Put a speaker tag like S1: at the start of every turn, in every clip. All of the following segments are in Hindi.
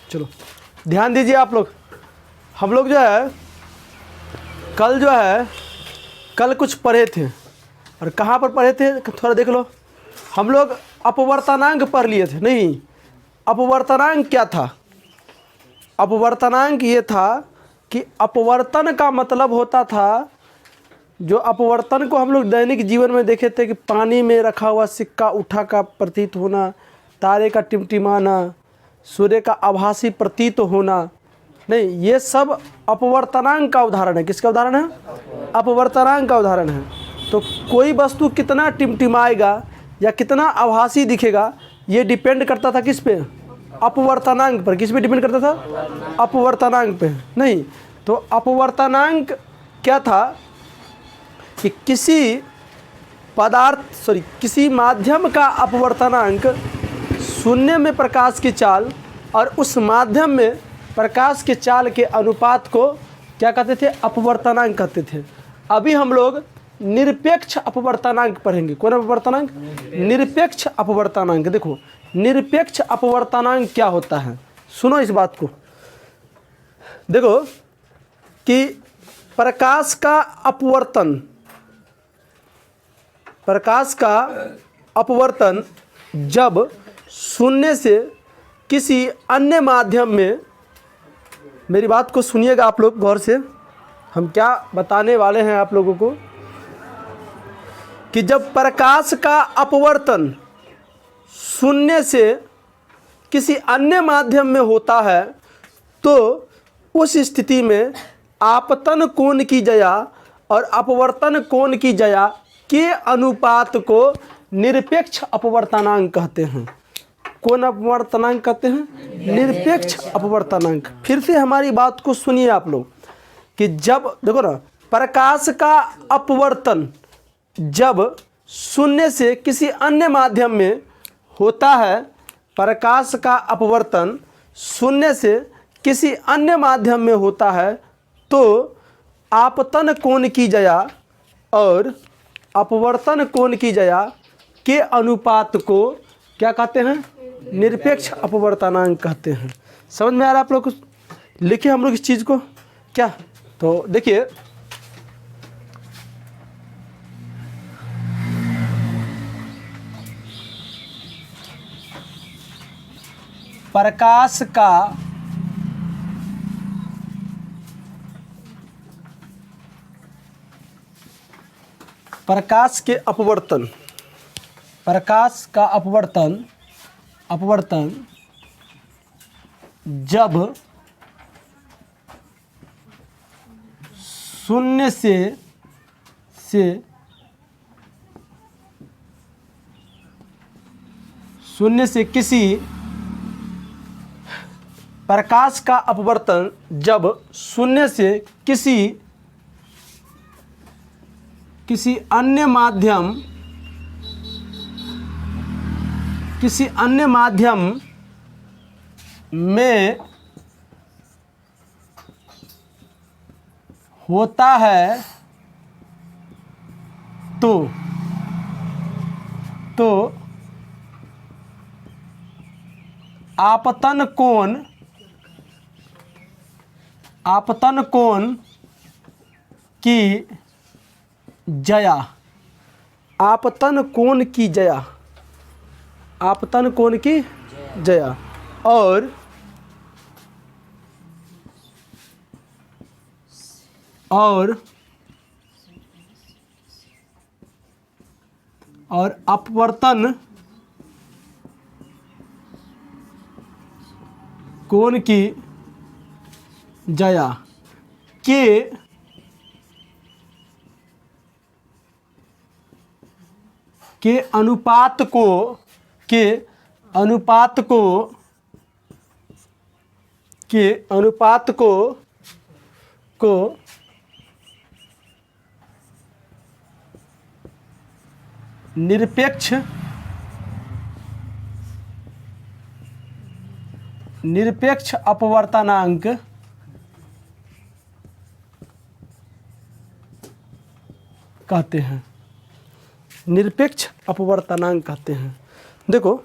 S1: चलो ध्यान दीजिए आप लोग। हम लोग जो है कल कुछ पढ़े थे, और कहाँ पर पढ़े थे थोड़ा देख लो। हम लोग अपवर्तनांक पढ़ लिए थे। नहीं, अपवर्तनांक क्या था? अपवर्तनांक ये था कि अपवर्तन का मतलब होता था, जो अपवर्तन को हम लोग दैनिक जीवन में देखे थे कि पानी में रखा हुआ सिक्का उठा का प्रतीत होना, तारे का टिमटिमाना, सूर्य का आभासी प्रतीत होना। नहीं, ये सब अपवर्तनांक का उदाहरण है। किसका उदाहरण है? अपवर्तनांक का उदाहरण है। तो कोई वस्तु कितना टिमटिमाएगा या कितना आभासी दिखेगा, ये डिपेंड करता था किस पे? अपवर्तनांक पर। किस पे डिपेंड करता था? अपवर्तनांक पे। नहीं, तो अपवर्तनांक क्या था कि किसी माध्यम का अपवर्तनांक शून्य में प्रकाश की चाल और उस माध्यम में प्रकाश के चाल के अनुपात को क्या कहते थे? अपवर्तनांक कहते थे। अभी हम लोग निरपेक्ष अपवर्तनांक पढ़ेंगे। कौन अपवर्तनांक? निरपेक्ष अपवर्तनांक। देखो, निरपेक्ष अपवर्तनांक क्या होता है, सुनो इस बात को। देखो कि प्रकाश का अपवर्तन जब शून्य से किसी अन्य माध्यम में, मेरी बात को सुनिएगा आप लोग गौर से, हम क्या बताने वाले हैं आप लोगों को, कि जब प्रकाश का अपवर्तन शून्य से किसी अन्य माध्यम में होता है तो उस स्थिति में आपतन कोण की जया और अपवर्तन कोण की जया के अनुपात को निरपेक्ष अपवर्तनांक कहते हैं। कौन अपवर्तनांक कहते हैं? निरपेक्ष अपवर्तनांक। फिर से हमारी बात को सुनिए आप लोग, कि जब देखो ना, प्रकाश का अपवर्तन जब शून्य से किसी अन्य माध्यम में होता है, प्रकाश का अपवर्तन शून्य से किसी अन्य माध्यम में होता है तो आपतन कोण की जया और अपवर्तन कोण की जया के अनुपात को क्या कहते हैं? निरपेक्ष अपवर्तनांक कहते हैं। समझ में आ रहा है आप लोग को? लिखिए हम लोग इस चीज़ को क्या। तो देखिए, प्रकाश का अपवर्तन जब शून्य से किसी प्रकाश का अपवर्तन जब शून्य से किसी अन्य माध्यम में होता है तो आपतन कोण की जया, आपतन कोण की जया और अपवर्तन कोण की जया के अनुपात को निरपेक्ष अपवर्तनांक कहते हैं। निरपेक्ष अपवर्तनांक कहते हैं। देखो,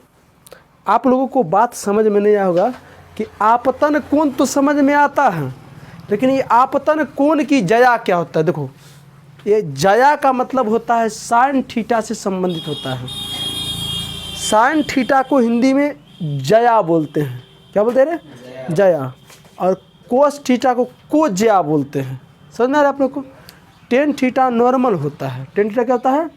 S1: आप लोगों को बात समझ में नहीं आया होगा कि आपतन कोण तो समझ में आता है, लेकिन ये आपतन कोण की जया क्या होता है। देखो ये जया का मतलब होता है साइन थीटा से संबंधित होता है। साइन थीटा को हिंदी में जया बोलते हैं। क्या बोलते हैं रे? जया। और कोस थीटा को कोज्या बोलते हैं। समझ में आ रहा है आप लोग को? टेन थीटा नॉर्मल होता है। टेन थीटा क्या होता है?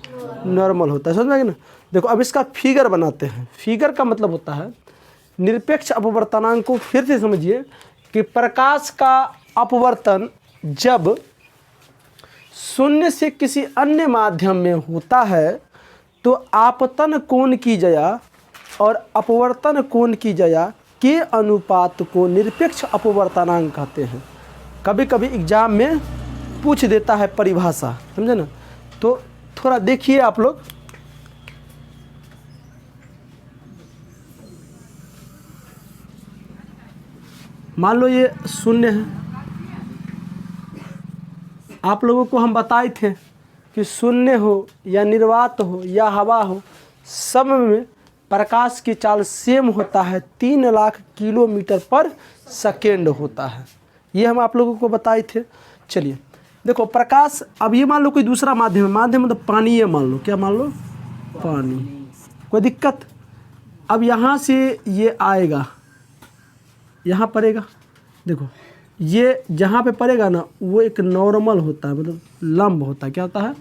S1: नॉर्मल होता है। समझ में आ गया ना? देखो अब इसका फिगर बनाते हैं। फिगर का मतलब होता है निरपेक्ष अपवर्तनांक को फिर से समझिए कि प्रकाश का अपवर्तन जब शून्य से किसी अन्य माध्यम में होता है तो आपतन कोण की जया और अपवर्तन कोण की जया के अनुपात को निरपेक्ष अपवर्तनांक कहते हैं। कभी कभी एग्जाम में पूछ देता है परिभाषा, समझे ना? तो थोड़ा देखिए आप लोग। मान लो ये शून्य है, आप लोगों को हम बताए थे कि शून्य हो या निर्वात हो या हवा हो, सब में प्रकाश की चाल सेम होता है, 3 लाख किलोमीटर पर सेकेंड होता है। ये हम आप लोगों को बताए थे। चलिए देखो प्रकाश, अब ये मान लो कोई दूसरा माध्यम है, माध्यम मतलब पानी है, मान लो क्या मान लो? पानी। कोई दिक्कत? अब यहाँ से ये आएगा, यहाँ पड़ेगा। देखो ये जहाँ पे पड़ेगा ना वो एक नॉर्मल होता है, मतलब लंब होता है। क्या होता है?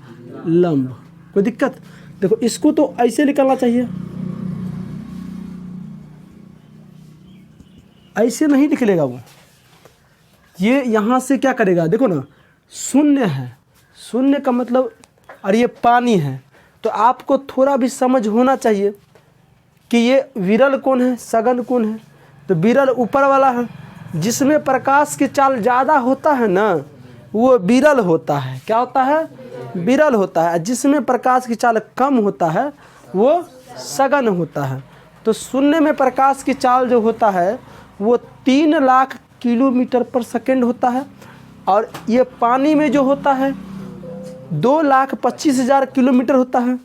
S1: लंब। कोई दिक्कत? देखो इसको तो ऐसे निकलना चाहिए, ऐसे नहीं निकलेगा वो। ये यहाँ से क्या करेगा? देखो ना शून्य है, शून्य का मतलब, और ये पानी है, तो आपको थोड़ा भी समझ होना चाहिए कि ये विरल कोण है, सघन कोण है। तो विरल ऊपर वाला है, जिसमें प्रकाश की चाल ज़्यादा होता है ना वो विरल होता है। क्या होता है? विरल होता है। जिसमें प्रकाश की चाल कम होता है वो सघन होता है। तो शून्य में प्रकाश की चाल जो होता है वो 3 लाख किलोमीटर पर सेकेंड होता है, और ये पानी में जो होता है 2,25,000 किलोमीटर होता है।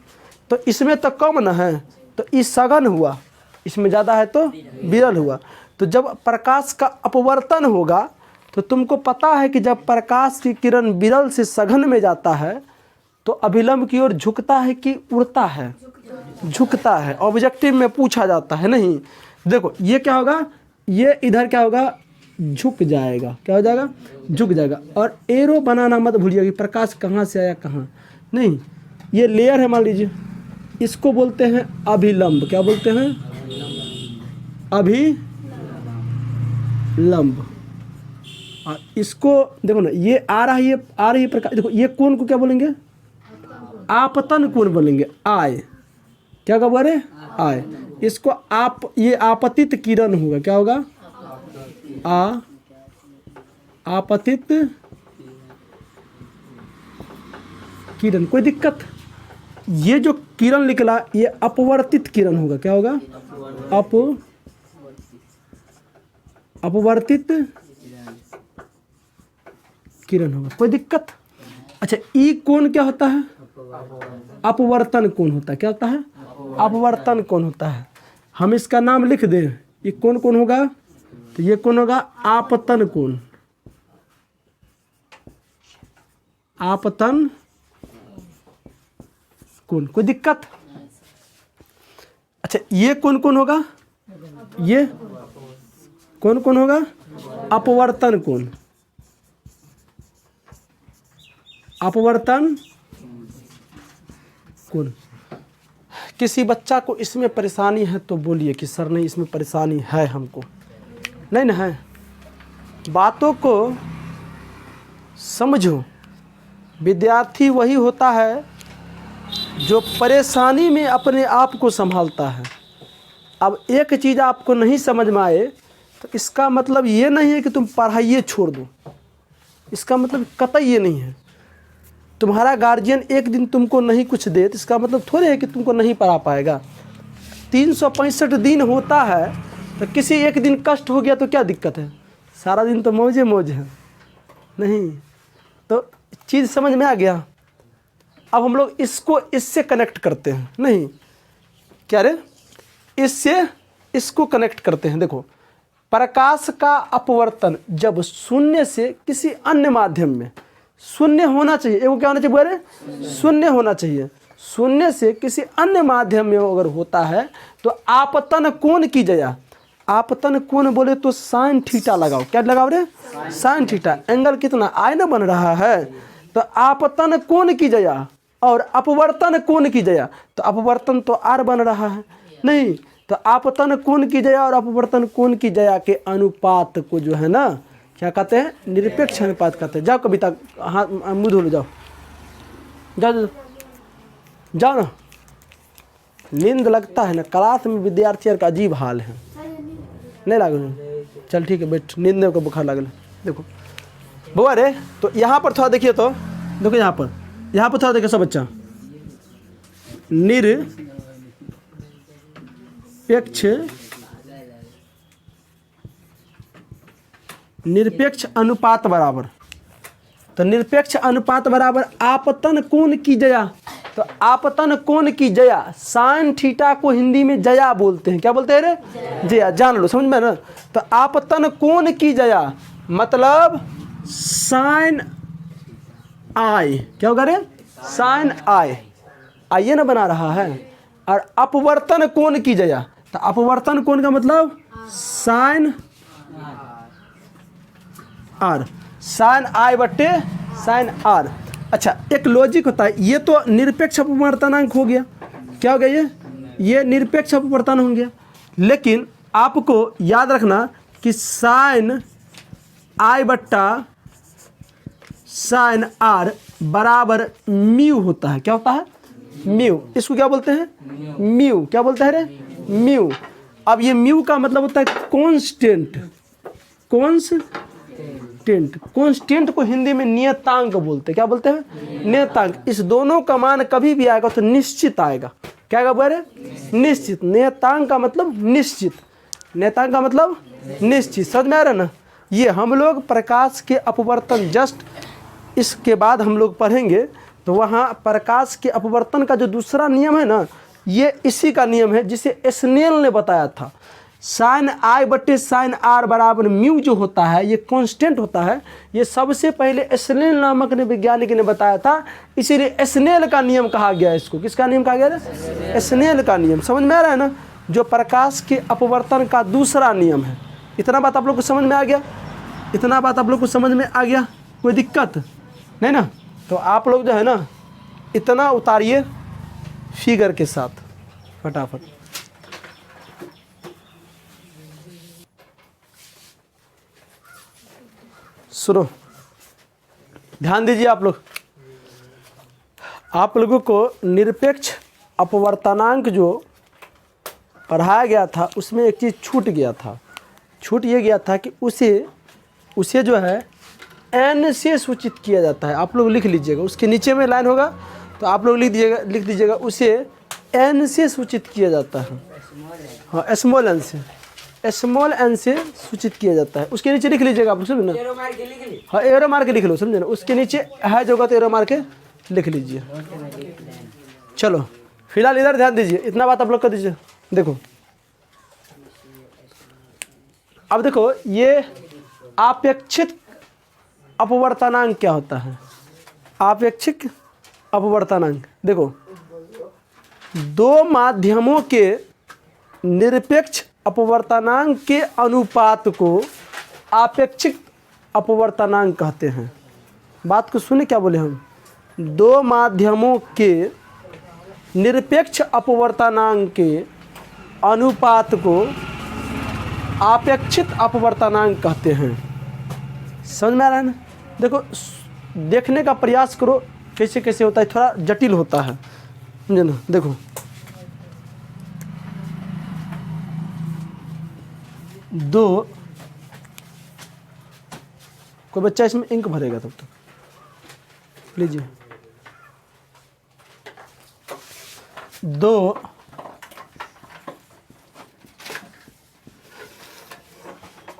S1: तो इसमें तो कम ना है, तो इस सघन हुआ, इसमें ज़्यादा है तो विरल हुआ। तो जब प्रकाश का अपवर्तन होगा तो तुमको पता है कि जब प्रकाश की किरण विरल से सघन में जाता है तो अभिलंब की ओर झुकता है कि उड़ता है? झुकता है। ऑब्जेक्टिव में पूछा जाता है। नहीं देखो ये क्या होगा, ये इधर क्या होगा? झुक जाएगा। क्या हो जाएगा? झुक जाएगा। और एरो बनाना मत भूलिएगा कि प्रकाश कहाँ से आया कहाँ नहीं। ये लेयर है, मान लीजिए, इसको बोलते हैं अभिलंब। क्या बोलते हैं? अभिलंब। और इसको देखो ना, ये आ रहा है, ये आ रही है प्रकाश। देखो ये कोण को क्या बोलेंगे? आपतन कोण बोलेंगे। आय। क्या कब? अरे आय। इसको आप, ये आपतित किरण होगा। क्या होगा? आपतित किरण। कोई दिक्कत? ये जो किरण निकला ये अपवर्तित किरण होगा। क्या होगा? अपवर्तित किरण होगा। कोई दिक्कत? अच्छा ई कोण क्या होता है? अपवर्तन कोण होता है। क्या होता है? अपवर्तन कोण होता है। हम इसका नाम लिख दें, ये कौन कौन होगा? तो ये कौन होगा? आपतन कोण। आपतन कोण। कोई दिक्कत? अच्छा ये कौन कौन होगा? ये कौन कौन होगा? अपवर्तन कोण। अपवर्तन कोण। किसी बच्चा को इसमें परेशानी है तो बोलिए कि सर नहीं इसमें परेशानी है हमको। नहीं ना है? बातों को समझो। विद्यार्थी वही होता है जो परेशानी में अपने आप को संभालता है। अब एक चीज़ आपको नहीं समझ में आए तो इसका मतलब ये नहीं है कि तुम पढ़ाइए छोड़ दो। इसका मतलब कतई ये नहीं है। तुम्हारा गार्जियन एक दिन तुमको नहीं कुछ दे तो इसका मतलब थोड़े है कि तुमको नहीं पढ़ा पाएगा। 365 दिन होता है तो किसी एक दिन कष्ट हो गया तो क्या दिक्कत है? सारा दिन तो मौजे मौज है। नहीं तो चीज़ समझ में आ गया? अब हम लोग इसको इससे कनेक्ट करते हैं। नहीं क्या रे? इससे इसको कनेक्ट करते हैं। देखो प्रकाश का अपवर्तन जब शून्य से किसी अन्य माध्यम में, शून्य होना चाहिए, एगो क्या होना चाहिए बोले, शून्य होना चाहिए, शून्य से किसी अन्य माध्यम में अगर होता है तो आपतन कोण की जया, आपतन कोण बोले तो साइन थीटा लगाओ, क्या लगाओ रे, साइन थीटा, एंगल कितना आई ना बन रहा है, तो आपतन कोण की जया और अपवर्तन कोण की जया, तो अपवर्तन तो आर बन रहा है नहीं, तो आपतन कोण की जया और अपवर्तन कोण की जया के अनुपात को जो है ना क्या कहते हैं, निरपेक्ष अनुपात कहते हैं। जाओ कविता, हाँ मुँह धो लो, जाओ जाओ जाओ ना, नींद लगता है ना, क्लास में विद्यार्थी का अजीब हाल है, नहीं लागल, चल ठीक है बैठ, नींद को बुखार लागल। देखो बुआ रे, तो यहाँ पर थोड़ा देखिए, तो देखो यहाँ पर थोड़ा देखिए सब बच्चा, निरपेक्ष अनुपात बराबर, तो निरपेक्ष अनुपात बराबर आपतन कोण की जया, तो आपतन कोण की जया, साइन थीटा को हिंदी में जया बोलते हैं, क्या बोलते हैं रे, जया, जान लो समझ में ना। तो आपतन कोण की जया मतलब साइन आई, क्या होगा रे, साइन आई, आइए ना बना रहा है, और अपवर्तन कोण की जया, तो अपवर्तन कोण का मतलब साइन आर, साइन आई बट्टे साइन आर। अच्छा एक लॉजिक होता है, ये तो निरपेक्ष अपवर्तनांक हो गया, क्या हो गया ये निरपेक्ष अपवर्तन हो गया, लेकिन आपको याद रखना कि साइन आई बट्टा साइन आर बराबर म्यू होता है, क्या होता है, म्यू, इसको क्या बोलते हैं, म्यू, क्या बोलते हैं रे, म्यू। अब ये म्यू का मतलब होता है कांस्टेंट, कांस्टेंट को हिंदी में नियतांक बोलते हैं, क्या बोलते हैं, नियतांक। इस दोनों का मान कभी भी आएगा तो निश्चित आएगा, क्या आएगा बोले, निश्चित, नियतांक का मतलब निश्चित, नियतांक का मतलब निश्चित, समझ में आ रहा है ना। ये हम लोग प्रकाश के अपवर्तन जस्ट इसके बाद हम लोग पढ़ेंगे, तो वहाँ प्रकाश के अपवर्तन का जो दूसरा नियम है ना, ये इसी का नियम है जिसे स्नेल ने बताया था, साइन आई बट्टे साइन आर बराबर म्यू जो होता है ये कांस्टेंट होता है, ये सबसे पहले स्नेल नामक ने वैज्ञानिक ने बताया था, इसीलिए स्नेल का नियम कहा गया इसको, किसका नियम कहा गया, स्नेल का नियम, समझ में आ रहा है ना, जो प्रकाश के अपवर्तन का दूसरा नियम है। इतना बात आप लोग को समझ में आ गया, इतना बात आप लोग को समझ में आ गया, कोई दिक्कत नहीं ना। तो आप लोग जो है ना इतना उतारिए फिगर के साथ फटाफट। सुनो ध्यान दीजिए आप लोग, आप लोगों को निरपेक्ष अपवर्तनांक जो पढ़ाया गया था उसमें एक चीज़ छूट गया था, छूट ये गया था कि उसे जो है n से सूचित किया जाता है। आप लोग लिख लीजिएगा, उसके नीचे में लाइन होगा तो आप लोग लिख दीजिएगा उसे n से सूचित किया जाता है, हाँ स्मॉल n से, स्मॉल n से सूचित किया जाता है। उसके नीचे लिख लीजिएगा आप लोग, समझे ना, हाँ एरो मार के लिख लो, समझे ना, उसके नीचे है जो होगा तो एरो मार के लिख लीजिए। चलो फिलहाल इधर ध्यान दीजिए, इतना बात आप लोग कर दीजिए। देखो अब देखो ये आपेक्षिक अपवर्तनांक क्या होता है, आपेक्षिक अपवर्तनांक, देखो दो माध्यमों के निरपेक्ष अपवर्तनांक के अनुपात को आपेक्षिक अपवर्तनांक कहते हैं। बात को सुने क्या बोले हम, दो माध्यमों के निरपेक्ष अपवर्तनांक के अनुपात को आपेक्षिक अपवर्तनांक कहते हैं। समझ में आ रहा है ना। देखो देखने का प्रयास करो कैसे कैसे होता है, थोड़ा जटिल होता है, समझे ना। देखो दो, कोई बच्चा इसमें इंक भरेगा तब तक लीजिए,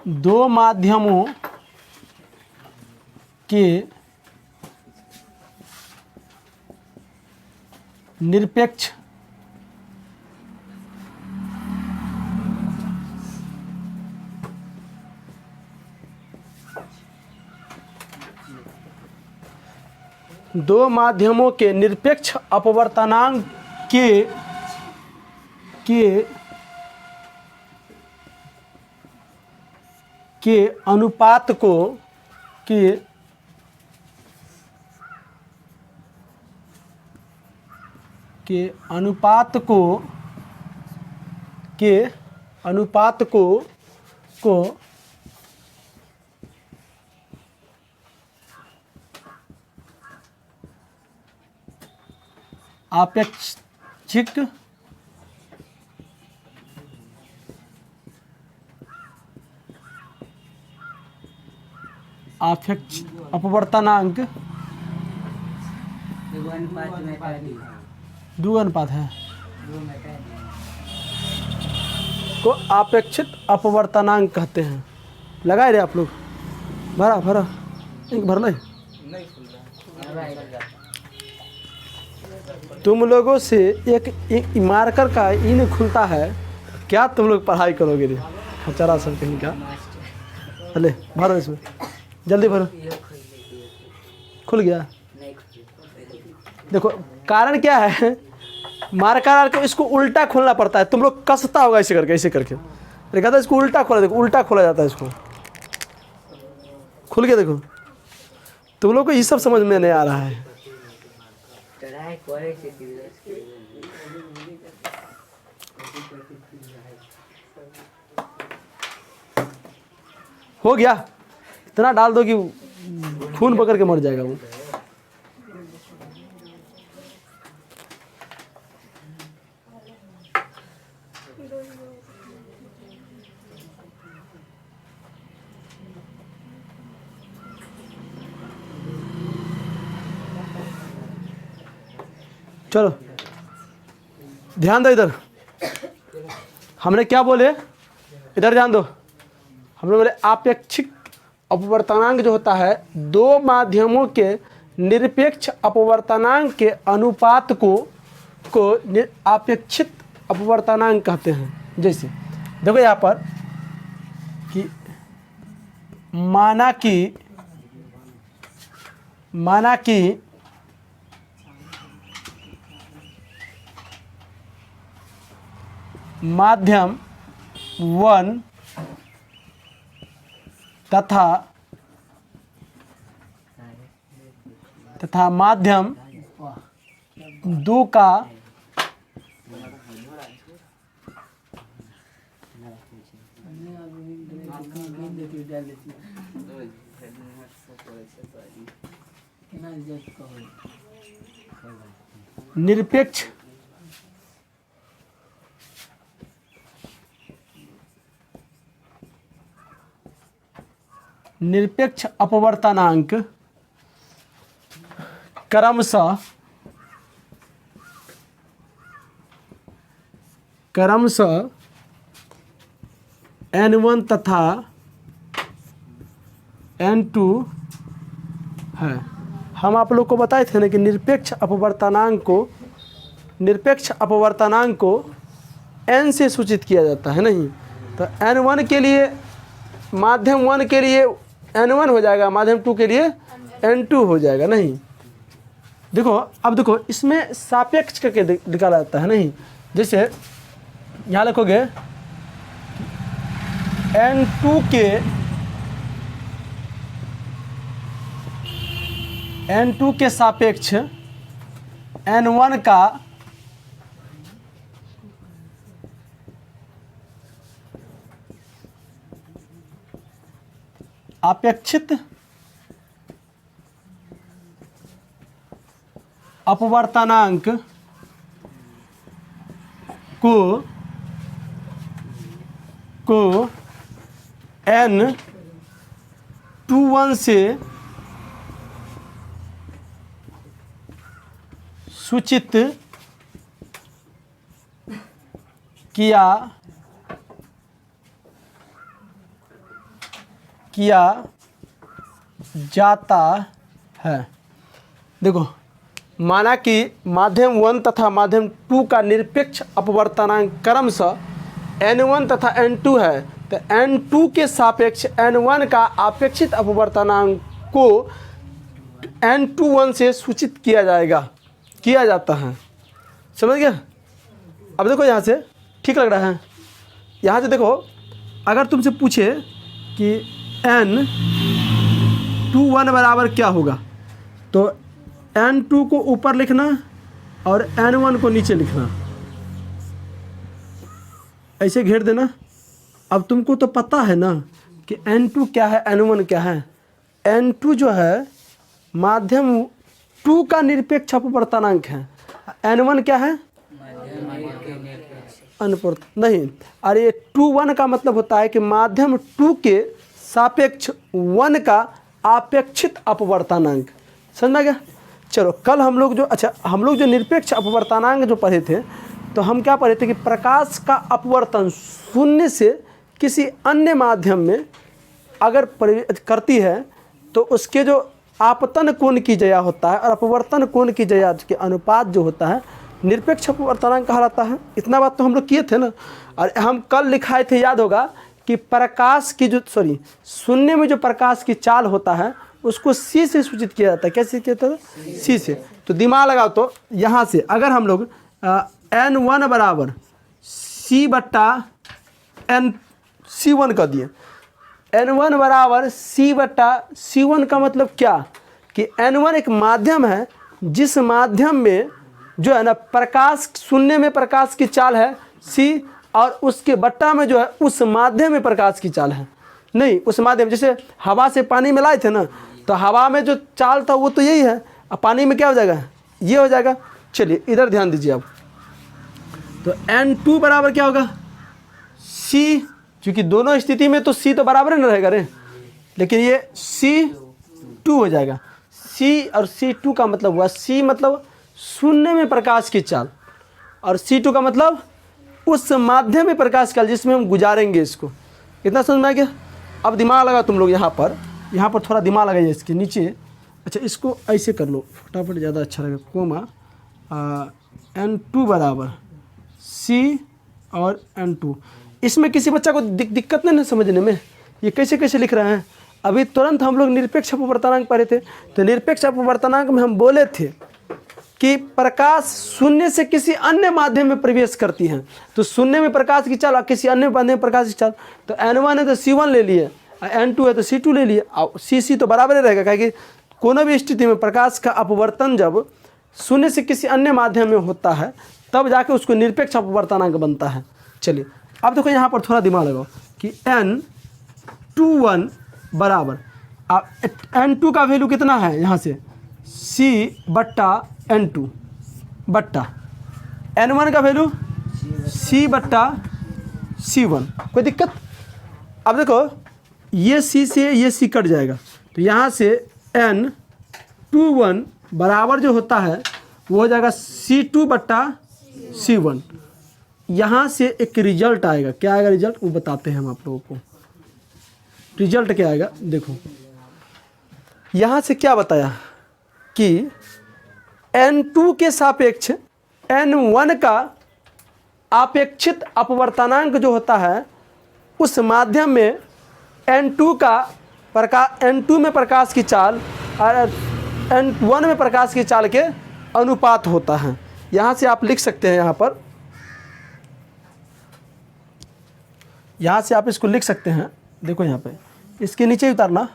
S1: दो माध्यमों के निरपेक्ष दो माध्यमों के निरपेक्ष अपवर्तनांक के अनुपात को आपेक्षिक अपवर्तनांक दो अनुपात है को अपेक्षित अपवर्तनांक कहते हैं। लगाए रहे आप लोग? भरा एक भरना है। तुम लोगों से एक मार्कर का ई नहीं खुलता है, क्या तुम लोग पढ़ाई करोगे रे? खचरा सब कहीं का। अरे भरो इसमें, जल्दी भरो। खुल गया? देखो कारण क्या है, मार्कर को इसको उल्टा खोलना पड़ता है। तुम लोग कसता होगा ऐसे करके देखा था, इसको उल्टा खोला। देखो उल्टा खोला जाता है इसको। खुल गया? देखो तुम लोग को ये सब समझ में नहीं आ रहा है। हो गया? इतना डाल दो कि खून पकड़ के मर जाएगा वो। चलो ध्यान दो इधर। हमने क्या बोले? इधर ध्यान दो। हमने बोले आपेक्षिक अपवर्तनांक जो होता है, दो माध्यमों के निरपेक्ष अपवर्तनांक के अनुपात को आपेक्षित अपवर्तनांक कहते हैं। जैसे देखो यहाँ पर कि माना कि माध्यम 1 तथा माध्यम 2 का निरपेक्ष अपवर्तनांक क्रमशः N1 तथा N2 है। हम आप लोग को बताए थे ना कि निरपेक्ष अपवर्तनांक को N से सूचित किया जाता है, नहीं? तो N1 के लिए, माध्यम 1 के लिए N1 हो जाएगा, माध्यम 2 के लिए N2 हो जाएगा, नहीं? देखो अब देखो इसमें सापेक्ष करके निकाला जाता है, नहीं? जैसे यहाँ लिखोगे N2 के सापेक्ष N1 का अपेक्षित अपवर्तनांक को N21 से सूचित किया जाता है। देखो माना कि माध्यम 1 तथा माध्यम 2 का निरपेक्ष अपवर्तनांक क्रमशः N1 तथा N2 है, तो N2 के सापेक्ष N1 का अपेक्षित अपवर्तनांक को N21 से सूचित किया जाता है। समझ गया? अब देखो यहाँ से ठीक लग रहा है। यहाँ से देखो, अगर तुमसे पूछे कि N21 बराबर क्या होगा, तो N2 को ऊपर लिखना और N1 को नीचे लिखना, ऐसे घेर देना। अब तुमको तो पता है ना कि N2 क्या है, N1 क्या है। N2 जो है माध्यम 2 का निरपेक्ष अपवर्तनांक है। N1 क्या है? अनुप्रस्थ नहीं, अरे 2 1 का मतलब होता है कि माध्यम 2 के सापेक्ष 1 का आपेक्षित अपवर्तनांक। समझ में गया? चलो, कल हम लोग जो निरपेक्ष अपवर्तनांक जो पढ़े थे, तो हम क्या पढ़े थे कि प्रकाश का अपवर्तन शून्य से किसी अन्य माध्यम में अगर करती है तो उसके जो आपतन कोण की जया होता है और अपवर्तन कोण की जया के अनुपात जो होता है निरपेक्ष अपवर्तनांक कहलाता है। इतना बात तो हम लोग किए थे ना। और हम कल लिखाए थे, याद होगा, कि प्रकाश की शून्य में जो प्रकाश की चाल होता है उसको सी से सूचित किया जाता है। कैसे किया जाता है? सी से। तो दिमाग लगाओ, तो यहाँ से अगर हम लोग N1 बराबर C बट्टा C1 कर दिए, N1 बराबर C बट्टा C1 का मतलब क्या कि N1 एक माध्यम है जिस माध्यम में जो है ना प्रकाश, शून्य में प्रकाश की चाल है C, और उसके बट्टा में जो है उस माध्यम में प्रकाश की चाल है। नहीं, उस माध्यम, जैसे हवा से पानी मिलाए थे ना, तो हवा में जो चाल था वो तो यही है, अब पानी में क्या हो जाएगा? ये हो जाएगा। चलिए इधर ध्यान दीजिए अब। तो N2 बराबर क्या होगा? C, क्योंकि दोनों स्थिति में तो C तो बराबर ही न रहेगा रे, लेकिन ये C2 हो जाएगा। C और C2 का मतलब हुआ, C मतलब शून्य में प्रकाश की चाल, और C2 का मतलब उस माध्यम में प्रकाश काल जिसमें हम गुजारेंगे इसको। इतना समझ में आ गया? अब दिमाग लगा तुम लोग, यहाँ पर थोड़ा दिमाग लगाइए इसके नीचे। अच्छा, इसको ऐसे कर लो फटाफट, ज़्यादा अच्छा लगेगा। कोमा N2 बराबर C और N2। इसमें किसी बच्चा को दिक्कत नहीं है समझने में, ये कैसे लिख रहे हैं? अभी तुरंत हम लोग निरपेक्ष अपवर्तनांक पढ़े थे, तो निरपेक्ष अपवर्तनांक में हम बोले थे कि प्रकाश शून्य से किसी अन्य माध्यम में प्रवेश करती है, तो शून्य में प्रकाश की चाल और किसी अन्य माध्यम में प्रकाश की चाल, तो N1 है तो C1 ले लिए, N2 है तो C2 ले लिए, और C तो बराबर ही रहेगा, क्योंकि कोनो भी स्थिति में प्रकाश का अपवर्तन जब शून्य से किसी अन्य माध्यम में होता है तब जाके उसको निरपेक्ष अपवर्तनांक बनता है। चलिए अब देखो, यहाँ पर थोड़ा दिमाग लगाओ कि N21 बराबर, N2 का वैल्यू कितना है यहाँ से? C बट्टा N2 बट्टा N1 का वैल्यू C बट्टा C1। कोई दिक्कत? अब देखो, ये C से ये C कट जाएगा, तो यहाँ से N21 बराबर जो होता है वो हो जाएगा C2 बट्टा C1। यहाँ से एक रिजल्ट आएगा। क्या आएगा रिजल्ट? वो बताते हैं हम आप लोगों को। रिजल्ट क्या आएगा देखो, यहाँ से क्या बताया कि N2 के सापेक्ष N1 का आपेक्षित अपवर्तनांक जो होता है उस माध्यम में N2 में प्रकाश की चाल और N1 में प्रकाश की चाल के अनुपात होता है। यहाँ से आप लिख सकते हैं, यहाँ से आप इसको लिख सकते हैं। देखो यहाँ पे इसके नीचे उतारना,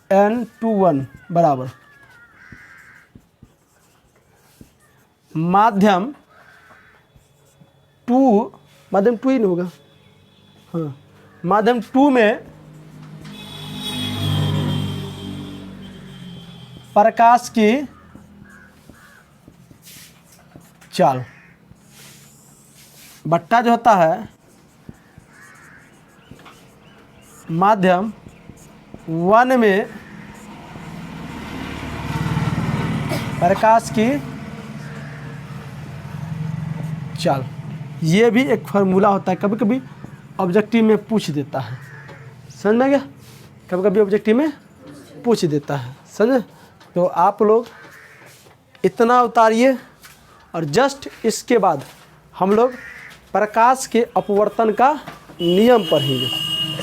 S1: N21 बराबर माध्यम 2 ही नहीं होगा, हाँ, माध्यम 2 में प्रकाश की चाल, बट्टा जो होता है माध्यम 1 में प्रकाश की चाल। ये भी एक फार्मूला होता है, कभी कभी ऑब्जेक्टिव में पूछ देता है। समझ में गया? कभी कभी ऑब्जेक्टिव में पूछ देता है, समझे? तो आप लोग इतना उतारिए, और जस्ट इसके बाद हम लोग प्रकाश के अपवर्तन का नियम पढ़ेंगे।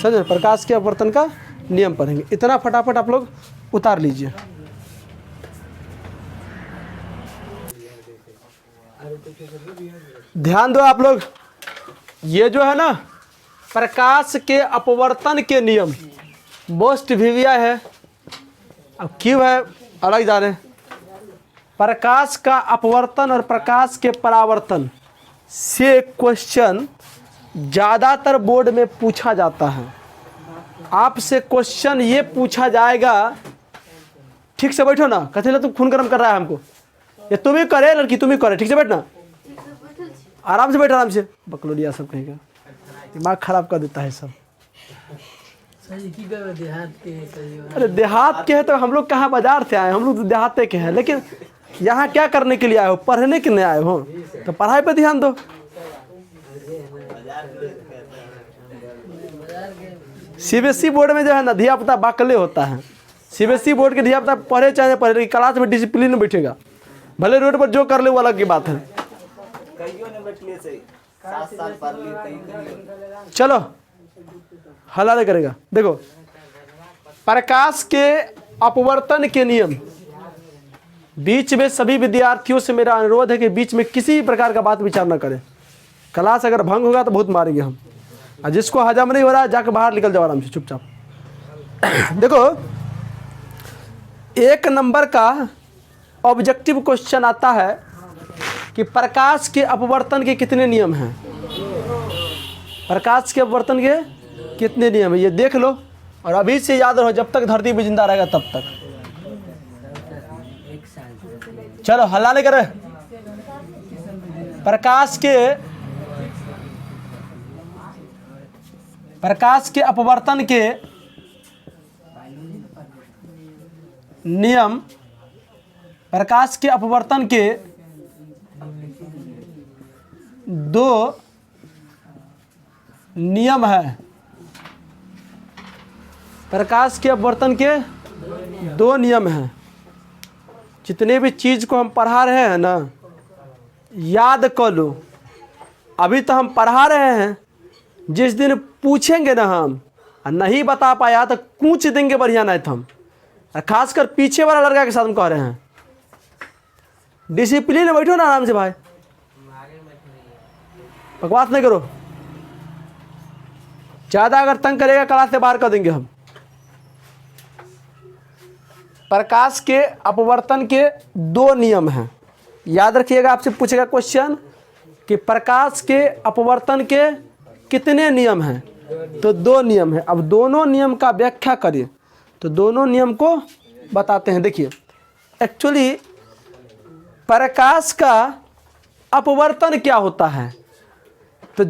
S1: समझे? प्रकाश के अपवर्तन का नियम पढ़ेंगे। इतना फटाफट आप लोग उतार लीजिए। ध्यान दो आप लोग, ये जो है ना प्रकाश के अपवर्तन के नियम मोस्ट विविया है। अब क्यों है अलग जाने। प्रकाश का अपवर्तन और प्रकाश के परावर्तन से क्वेश्चन ज़्यादातर बोर्ड में पूछा जाता है। आपसे क्वेश्चन ये पूछा जाएगा, ठीक से बैठो ना, कहते ना तुम खून गर्म कर रहा है हमको, ये तुम ही करे लड़की, तुम ही करे, ठीक से बैठना, आराम से बैठ, आराम से। बकलोलिया सब कहेगा, दिमाग खराब कर देता है सब। अरे देहात के हैं तो हम लोग कहाँ बाजार से आए, हम लोग तो देहाते के हैं, लेकिन यहाँ क्या करने के लिए आए हो, पढ़ने के लिए आए हो, तो पढ़ाई पे ध्यान दो। सीबीएसई बोर्ड में जो है ना धिया पुता बाकले होता है। सीबीएसई बोर्ड के धिया पुता पढ़े चाहे पढ़े, लेकिन क्लास में डिसिप्लिन में बैठेगा, भले रोड पर जो कर ले वो अलग की बात है। चलो हल्ला नहीं करेगा। देखो प्रकाश के अपवर्तन के नियम, बीच में सभी विद्यार्थियों से मेरा अनुरोध है कि बीच में किसी प्रकार का बात विचार न करें। क्लास अगर भंग होगा तो बहुत मारेंगे हम, और जिसको हजम नहीं हो रहा है जाकर बाहर निकल जाओ आराम से चुपचाप। देखो 1 नंबर का ऑब्जेक्टिव क्वेश्चन आता है कि प्रकाश के अपवर्तन के कितने नियम हैं। प्रकाश के अपवर्तन के कितने नियम हैं ये देख लो, और अभी से याद रहो, जब तक धरती पे जिंदा रहेगा तब तक। चलो हल्ला नहीं करे। प्रकाश के अपवर्तन के नियम, प्रकाश के अपवर्तन के 2 नियम है। प्रकाश के अपवर्तन के 2 नियम हैं। जितने भी चीज़ को हम पढ़ा रहे हैं ना, याद कर लो। अभी तो हम पढ़ा रहे हैं, जिस दिन पूछेंगे ना हम और नहीं बता पाया तो कूच देंगे बढ़िया नहीं हम। और खासकर पीछे वाला लड़का के साथ हम कह रहे हैं, डिसिप्लिन में बैठो ना आराम से भाई, बकवास नहीं करो। ज़्यादा अगर तंग करेगा क्लास से बाहर कर देंगे हम। प्रकाश के अपवर्तन के 2 नियम हैं, याद रखिएगा। आपसे पूछेगा क्वेश्चन कि प्रकाश के अपवर्तन के कितने नियम हैं, तो 2 नियम हैं। अब दोनों नियम का व्याख्या करिए, तो दोनों नियम को बताते हैं। देखिए एक्चुअली प्रकाश का अपवर्तन क्या होता है, तो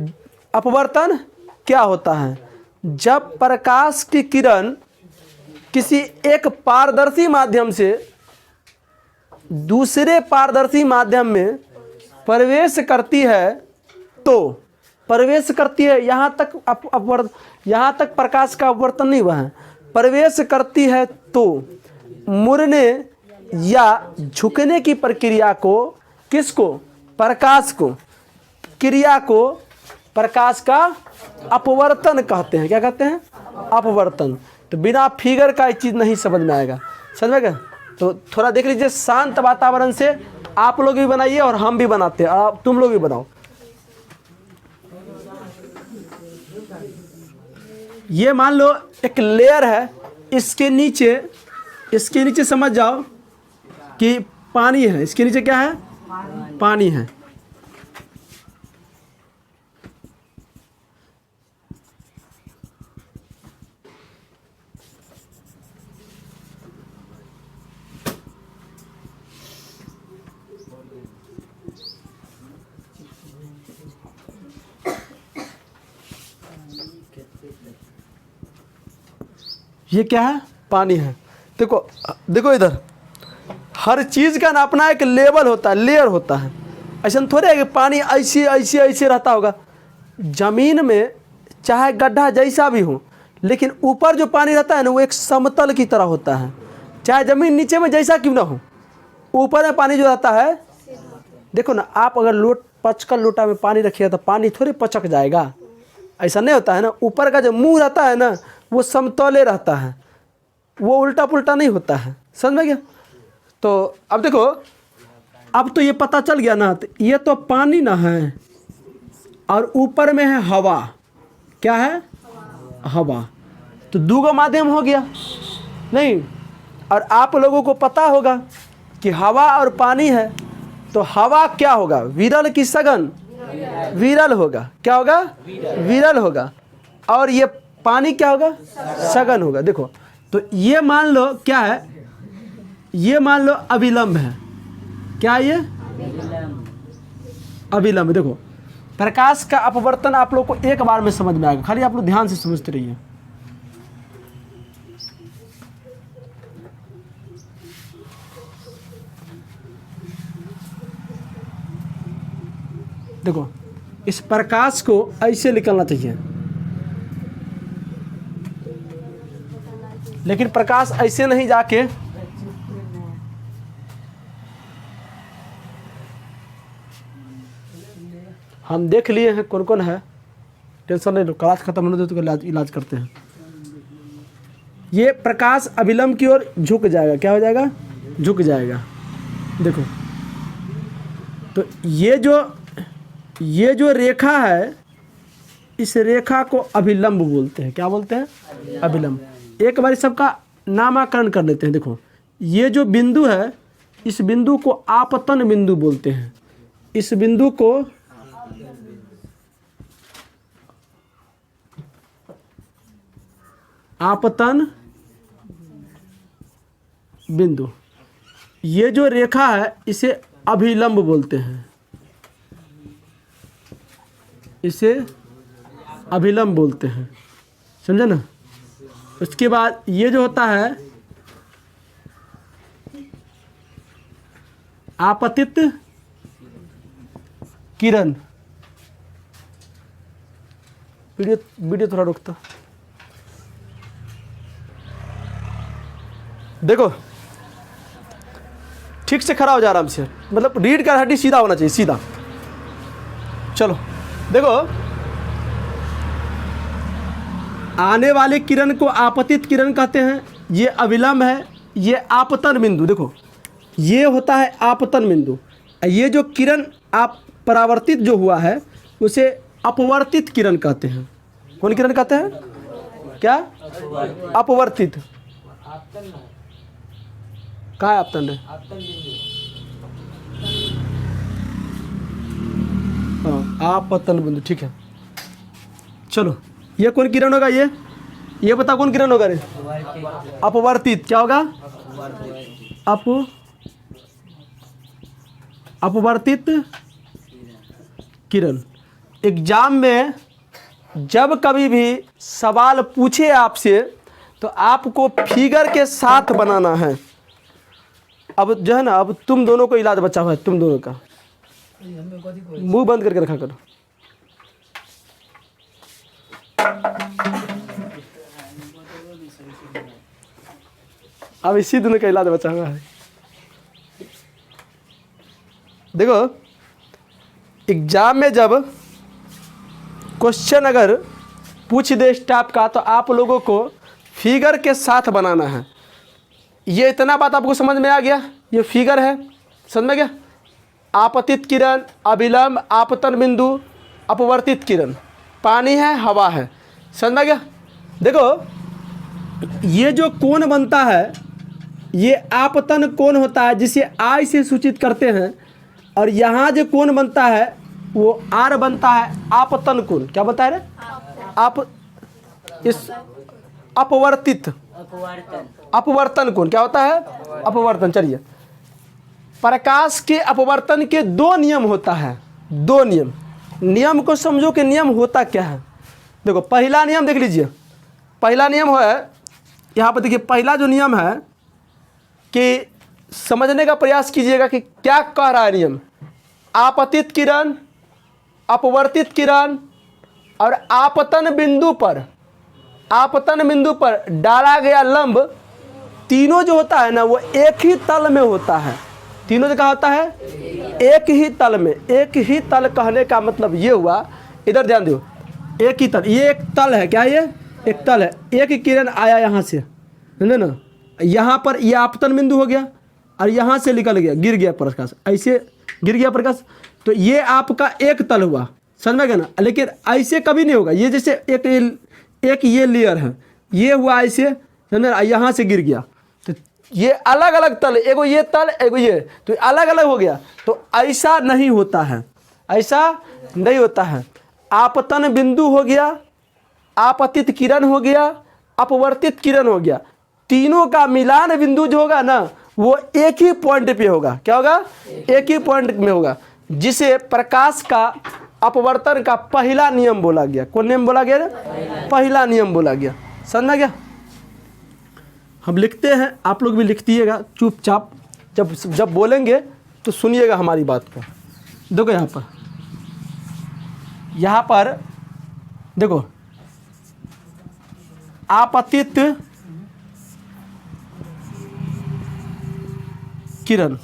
S1: अपवर्तन क्या होता है, जब प्रकाश की किरण किसी एक पारदर्शी माध्यम से दूसरे पारदर्शी माध्यम में प्रवेश करती है, तो प्रवेश करती है, यहाँ तक प्रकाश का अपवर्तन नहीं हुआ है, प्रवेश करती है तो मुड़ने या झुकने की प्रक्रिया को, किसको, प्रकाश को, क्रिया को प्रकाश का अपवर्तन कहते हैं। क्या कहते हैं, अपवर्तन। तो बिना फिगर का ये चीज़ नहीं समझ में आएगा, समझ में गया। तो थोड़ा देख लीजिए, शांत वातावरण से आप लोग भी बनाइए और हम भी बनाते हैं, और तुम लोग भी बनाओ। ये मान लो एक लेयर है, इसके नीचे समझ जाओ कि पानी है। इसके नीचे क्या है, पानी है। ये क्या है, पानी है। देखो इधर हर चीज़ का ना अपना एक लेवल होता है, लेयर होता है। ऐसा थोड़े है कि पानी ऐसे रहता होगा। ज़मीन में चाहे गड्ढा जैसा भी हो, लेकिन ऊपर जो पानी रहता है ना, वो एक समतल की तरह होता है। चाहे ज़मीन नीचे में जैसा क्यों ना हो, ऊपर में पानी जो रहता है, देखो ना, आप अगर पचकल लोटा में पानी रखिएगा तो पानी थोड़ी पचक जाएगा, ऐसा नहीं होता है ना। ऊपर का जो मुंह रहता है ना, वो समतले रहता है, वो उल्टा पुल्टा नहीं होता है, समझ में गया। तो अब देखो अब तो ये पता चल गया ना, तो ये तो पानी ना है और ऊपर में है हवा। क्या है? हवा। तो दूगो माध्यम हो गया नहीं। और आप लोगों को पता होगा कि हवा और पानी है, तो हवा क्या होगा? विरल की सघन? विरल होगा। क्या होगा? विरल होगा। और ये पानी क्या होगा? सघन होगा। देखो, तो ये मान लो क्या है, ये मान लो अविलंब है। क्या ये? अविलंब। देखो, प्रकाश का अपवर्तन आप लोग को एक बार में समझ में आएगा, खाली आप लोग ध्यान से समझते रहिए। देखो, इस प्रकाश को ऐसे निकलना चाहिए, लेकिन प्रकाश ऐसे नहीं जाके हम देख लिए हैं कौन कौन है, टेंशन नहीं लो, क्लास खत्म होने दो तो इलाज करते हैं। ये प्रकाश अविलंब की ओर झुक जाएगा। क्या हो जाएगा? झुक जाएगा। देखो, तो ये जो रेखा है, इस रेखा को अभिलंब बोलते हैं। क्या बोलते हैं? अभिलंब। एक बार सबका नामकरण कर लेते हैं। देखो, ये जो बिंदु है, इस बिंदु को आपतन बिंदु बोलते हैं। इस बिंदु को आपतन बिंदु। ये जो रेखा है, इसे अभिलंब बोलते हैं। इसे अभिलंब बोलते हैं। समझे ना? उसके बाद ये जो होता है आपतित किरण। वीडियो थोड़ा रुकता। देखो, ठीक से खड़ा हो जा आराम से, मतलब रीढ़ का हड्डी सीधा होना चाहिए, सीधा। चलो देखो, आने वाले किरण को आपतित किरण कहते हैं। ये अविलंब है, ये आपतन बिंदु। देखो, ये होता है आपतन बिंदु। ये जो किरण आप परावर्तित जो हुआ है, उसे अपवर्तित किरण कहते हैं। कौन किरण कहते हैं? क्या? अपवर्तित। कहाँ है आपतन है? हाँ, आपतन बिंदु। ठीक है, चलो, ये कौन किरण होगा? ये बता कौन किरण होगा रे? अपवर्तित। क्या होगा? अपवर्तित किरण। एग्जाम में जब कभी भी सवाल पूछे आपसे, तो आपको फिगर के साथ बनाना है। अब जो है ना, अब तुम दोनों को इलाज बचा हुआ है, तुम दोनों का। मुंह बंद करके रखा करो। अब इसी दोनों का इलाज बचा हुआ है। देखो, एग्जाम में जब क्वेश्चन अगर पूछ दे स्टाफ का, तो आप लोगों को फिगर के साथ बनाना है। ये इतना बात आपको समझ में आ गया? ये फिगर है, समझ में गया? आपतित किरण, अविलंब, आपतन बिंदु, अपवर्तित किरण। पानी है, हवा है, समझ में गया? देखो, ये जो कोण बनता है, ये आपतन कोण होता है, जिसे आई से सूचित करते हैं। और यहाँ जो कोण बनता है, वो आर बनता है आपतन कोण। क्या बनता है रे? आप इस अपवर्तन कोण क्या होता है? अपवर्तन। चलिए, प्रकाश के अपवर्तन के दो नियम होता है। दो नियम को समझो कि नियम होता क्या है। देखो, पहला नियम देख लीजिए। पहला नियम है, यहाँ पर देखिए, पहला जो नियम है कि समझने का प्रयास कीजिएगा कि क्या कह रहा है नियम। आपतित किरण, अपवर्तित किरण और आपतन बिंदु पर डाला गया लंब, तीनों जो होता है ना, वो एक ही तल में होता है। तीनों जो कहा होता है एक ही तल में। एक ही तल कहने का मतलब ये हुआ, इधर ध्यान दो, एक ही तल। ये एक तल है। क्या? ये एक तल है। एक किरण आया यहाँ से, है ना? यहाँ पर ये आपतन बिंदु हो गया, और यहाँ से निकल गया, गिर गया प्रकाश, ऐसे गिर गया प्रकाश, तो ये आपका एक तल हुआ, समझ में गया ना। लेकिन ऐसे कभी नहीं होगा, ये जैसे एक ये लेयर है, ये हुआ ऐसे, समझ में, यहाँ से गिर गया, तो ये अलग अलग तल, एगो ये तल एगो ये, तो अलग अलग हो गया। तो ऐसा नहीं होता है, ऐसा नहीं होता है। आपतन बिंदु हो गया, आपतित किरण हो गया, अपवर्तित किरण हो गया, तीनों का मिलान बिंदु जो होगा ना वो एक ही पॉइंट पे होगा। क्या होगा? एक ही पॉइंट में होगा, जिसे प्रकाश का अपवर्तन का पहला नियम बोला गया। कौन नियम बोला गया? पहला नियम बोला गया। समझ गया? हम लिखते हैं, आप लोग भी लिखतिएगा चुपचाप, जब बोलेंगे तो सुनिएगा हमारी बात को। देखो यहाँ पर देखो, आपतित किरण,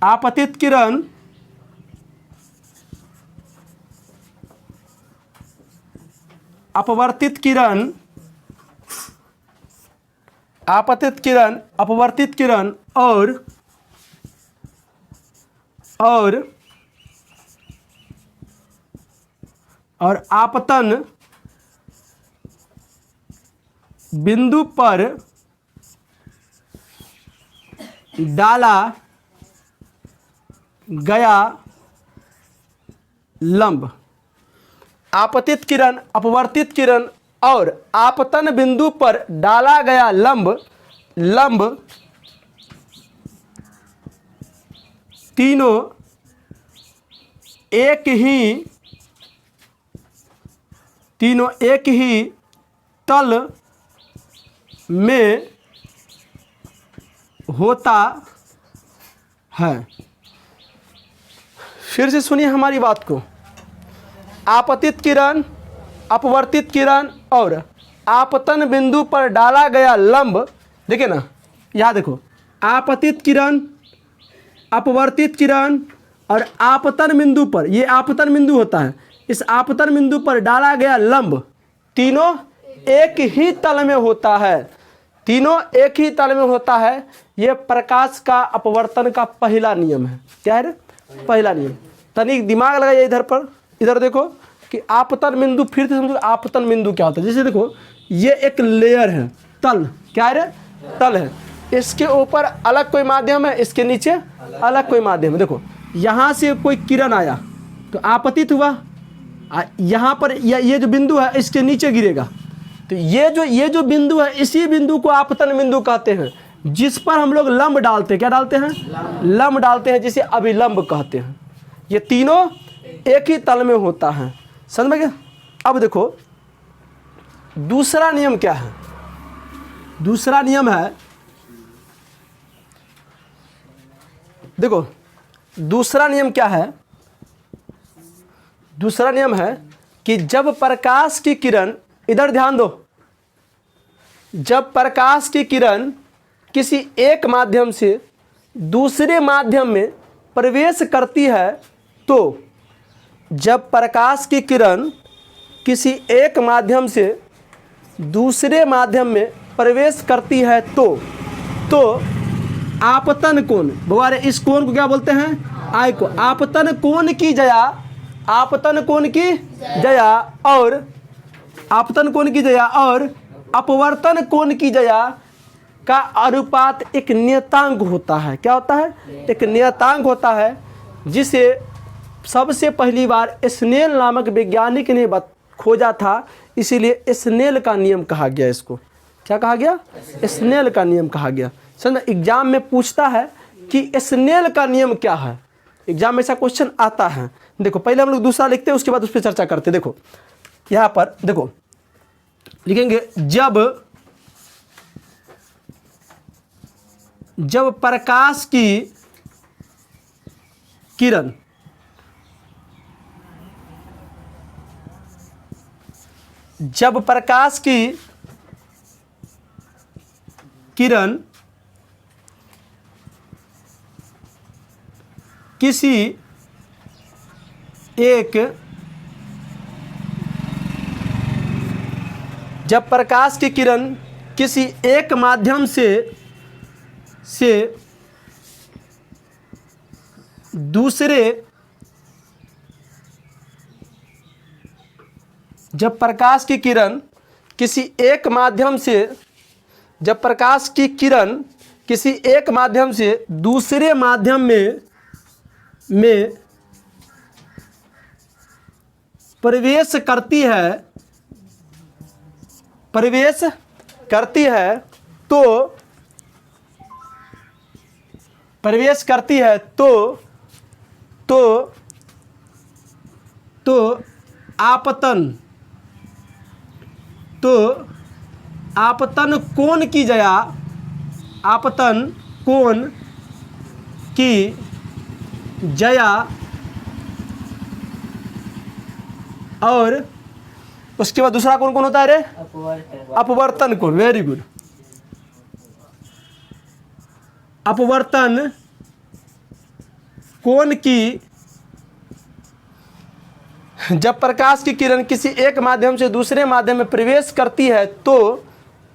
S1: आपतित किरण अपवर्तित किरण, आपतित किरण अपवर्तित किरण और आपतन बिंदु पर डाला गया लंब। आपतित किरण, अपवर्तित किरण और आपतन बिंदु पर डाला गया लंब तीनों एक ही तल में होता है। फिर से सुनिए हमारी बात को। आपतित किरण, अपवर्तित किरण और आपतन बिंदु पर डाला गया लंब, देखिए ना, यहाँ देखो, आपतित किरण, अपवर्तित किरण और आपतन बिंदु पर, ये आपतन बिंदु होता है, इस आपतन बिंदु पर डाला गया लंब तीनों एक ही तल में होता है, तीनों एक ही तल में होता है। यह प्रकाश का अपवर्तन का पहला नियम है। क्या है? पहला नियम। तनिक दिमाग लगाइए इधर पर, इधर देखो कि आपतन बिंदु, फिर से समझो आपतन बिंदु क्या होता है। जैसे देखो, ये एक लेयर है, तल, क्या है? तल है, इसके ऊपर अलग कोई माध्यम है, इसके नीचे अलग कोई माध्यम है। देखो, यहाँ से कोई किरण आया तो आपतित हुआ, यहाँ पर ये जो बिंदु है इसके नीचे गिरेगा, तो ये जो बिंदु है, इसी बिंदु को आपतन बिंदु कहते हैं, जिस पर हम लोग लंब डालते हैं। क्या डालते हैं? लंब डालते हैं, जिसे अभिलंब कहते हैं। ये तीनों एक ही तल में होता है। समझ में गया? अब देखो दूसरा नियम क्या है। दूसरा नियम है, देखो दूसरा नियम क्या है। दूसरा नियम है कि जब प्रकाश की किरण, इधर ध्यान दो, जब प्रकाश की किरण किसी एक माध्यम से दूसरे माध्यम में प्रवेश करती है, तो जब प्रकाश की किरण किसी एक माध्यम से दूसरे माध्यम में प्रवेश करती है तो आपतन कोण, बवारे इस कोण को क्या बोलते हैं? आई को। आपतन कोण की जया, आपतन कोण की जया और आपतन कोण की जया और अपवर्तन कोण की जया का अनुपात एक नियतांक होता है। क्या होता है? एक नियतांक होता है, जिसे सबसे पहली बार स्नेल नामक वैज्ञानिक ने खोजा था, इसीलिए स्नेल का नियम कहा गया इसको। क्या कहा गया? स्नेल का नियम कहा गया। समझ, एग्जाम में पूछता है कि स्नेल का नियम क्या है, एग्जाम में ऐसा क्वेश्चन आता है। देखो, पहले हम लोग दूसरा लिखते हैं, उसके बाद उस पर चर्चा करते हैं। देखो यहाँ पर देखो, लिखेंगे जब प्रकाश की किरण किसी एक, जब प्रकाश की किरण किसी एक माध्यम से जब प्रकाश की किरण किसी एक माध्यम से दूसरे माध्यम में प्रवेश करती है तो आपतन कोण की जया और उसके बाद दूसरा कौन होता है रे? अपवर्तन कोण। Very good. अपवर्तन कोण की, जब प्रकाश की किरण किसी एक माध्यम से दूसरे माध्यम में प्रवेश करती है तो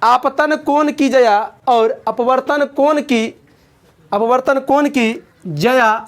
S1: आपतन कोण की जया और अपवर्तन कोण की जया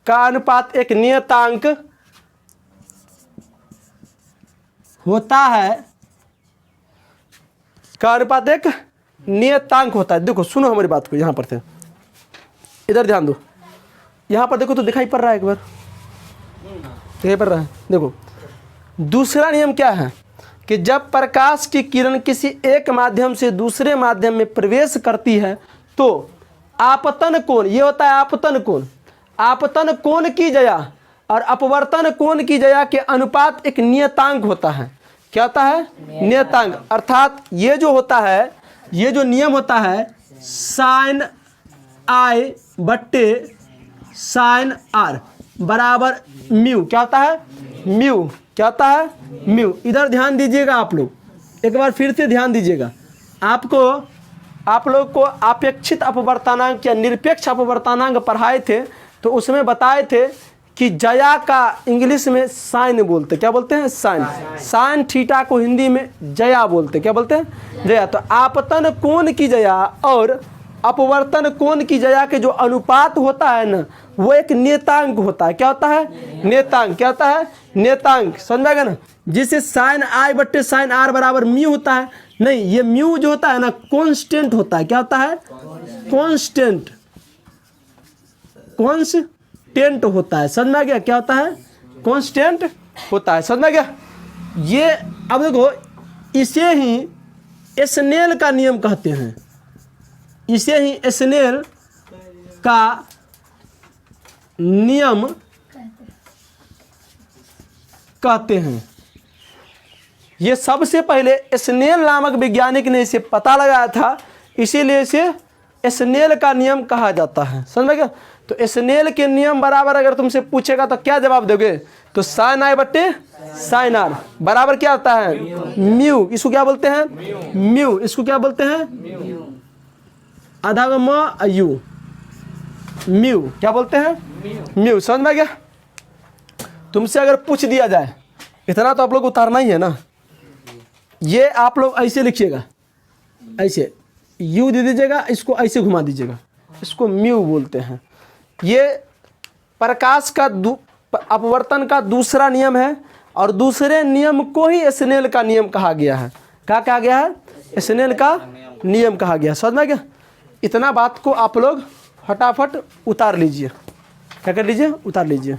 S1: का अनुपात एक नियतांक होता है। देखो सुनो हमारी बात को, यहाँ पर थे, इधर ध्यान दो। यहाँ पर देखो तो दिखाई पड़ रहा है, एक बार दिखाई पड़ रहा है। देखो दूसरा नियम क्या है कि जब प्रकाश की किरण किसी एक माध्यम से दूसरे माध्यम में प्रवेश करती है तो आपतन कोण, ये होता है आपतन कोण की जया और अपवर्तन कोण की जया के अनुपात एक नियतांक होता है। क्या होता है? नियतांक। अर्थात ये जो होता है, ये जो नियम होता है साइन आई बट्टे साइन आर बराबर म्यू। क्या होता है? म्यू। क्या होता है? म्यू। इधर ध्यान दीजिएगा आप लोग, एक बार फिर से ध्यान दीजिएगा। आप लोग को अपेक्षित अपवर्तनांक या निरपेक्ष अपवर्तनांक पढ़ाए थे तो उसमें बताए थे कि जया का इंग्लिश में साइन बोलते। क्या बोलते हैं? साइन थीटा को हिंदी में जया बोलते। क्या बोलते हैं? जया। तो आपतन कोण की जया और अपवर्तन कोण की जया के जो अनुपात होता है ना, वो एक नियतांक होता है। क्या होता है? नियतांक। क्या होता है? नियतांक। समझाएगा ना? जिसे साइन आई बट्टे साइन आर बराबर म्यू होता है। नहीं, ये म्यू जो होता है ना कांस्टेंट होता है। क्या होता है? कांस्टेंट होता है। समझ में आ गया? क्या होता है? कांस्टेंट होता है। समझ में आ गया? ये अब देखो, इसे ही स्नेल का नियम कहते हैं। इसे ही स्नेल का नियम कहते हैं। ये सबसे पहले स्नेल नामक वैज्ञानिक ने इसे पता लगाया था, इसीलिए इसे स्नेल का नियम कहा जाता है। समझ में गया? तो स्नेल के नियम बराबर अगर तुमसे पूछेगा तो क्या जवाब दोगे? तो साइन आई बट्टे साइन आर बराबर क्या आता है? म्यू। इसको क्या बोलते हैं? म्यू। इसको क्या बोलते हैं? आधा म यू, म्यू। क्या बोलते हैं? म्यू। समझ में गया? तुमसे अगर पूछ दिया जाए, इतना तो आप लोग उतारना ही है ना, ये आप लोग ऐसे लिखिएगा, ऐसे यू दे दीजिएगा, इसको ऐसे घुमा दीजिएगा, इसको म्यू बोलते हैं। ये प्रकाश का अपवर्तन का दूसरा नियम है और दूसरे नियम को ही स्नेल का नियम कहा गया है। क्या कहा गया है? स्नेल का नियम कहा गया। समझ में गया? इतना बात को आप लोग फटाफट उतार लीजिए। क्या कर लीजिए? उतार लीजिए।